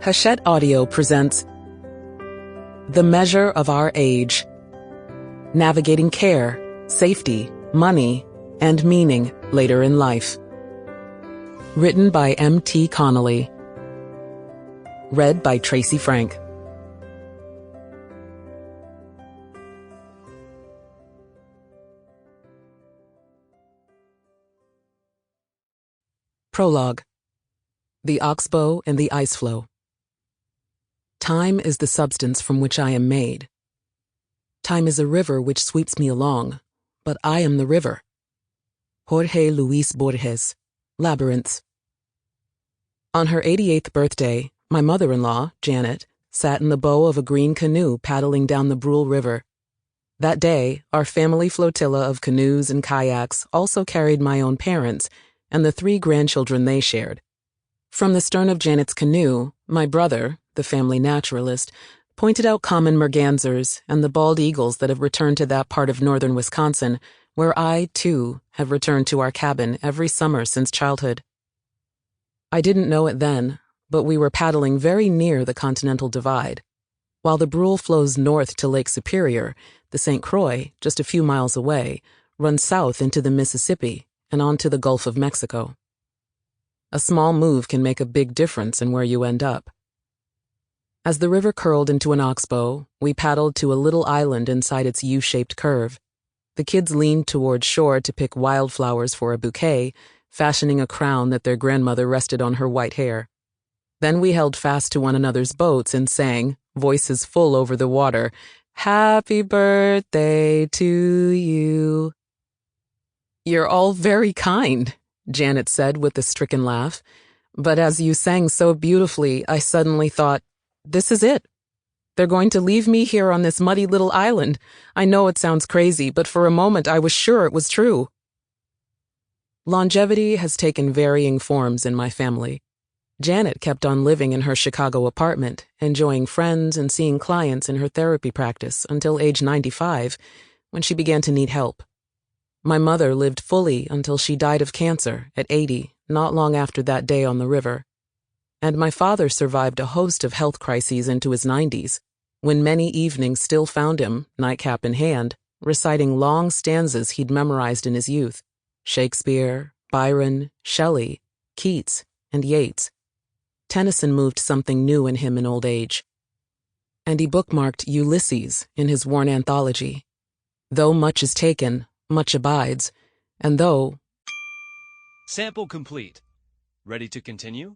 Hachette Audio presents The Measure of Our Age, Navigating Care, Safety, Money, and Meaning Later in Life. Written by M.T. Connolly. Read by Tracie Frank. Prologue. The Oxbow and the Ice Flow. Time is the substance from which I am made. Time is a river which sweeps me along, but I am the river. Jorge Luis Borges, Labyrinths. On her 88th birthday, my mother-in-law, Janet, sat in the bow of a green canoe paddling down the Brule River. That day, our family flotilla of canoes and kayaks also carried my own parents and the 3 grandchildren they shared. From the stern of Janet's canoe, my brother, the family naturalist, pointed out common mergansers and the bald eagles that have returned to that part of northern Wisconsin, where I, too, have returned to our cabin every summer since childhood. I didn't know it then, but we were paddling very near the Continental Divide. While the Brule flows north to Lake Superior, the St. Croix, just a few miles away, runs south into the Mississippi and onto the Gulf of Mexico. A small move can make a big difference in where you end up. As the river curled into an oxbow, we paddled to a little island inside its U-shaped curve. The kids leaned toward shore to pick wildflowers for a bouquet, fashioning a crown that their grandmother rested on her white hair. Then we held fast to one another's boats and sang, voices full over the water, "Happy birthday to you." "You're all very kind," Janet said with a stricken laugh. "But as you sang so beautifully, I suddenly thought, this is it. They're going to leave me here on this muddy little island. I know it sounds crazy, but for a moment I was sure it was true." Longevity has taken varying forms in my family. Janet kept on living in her Chicago apartment, enjoying friends and seeing clients in her therapy practice until age 95, when she began to need help. My mother lived fully until she died of cancer at 80, not long after that day on the river. And my father survived a host of health crises into his 90s, when many evenings still found him, nightcap in hand, reciting long stanzas he'd memorized in his youth: Shakespeare, Byron, Shelley, Keats, and Yeats. Tennyson moved something new in him in old age. And he bookmarked Ulysses in his worn anthology. Though much is taken, much abides, and though... Sample complete. Ready to continue?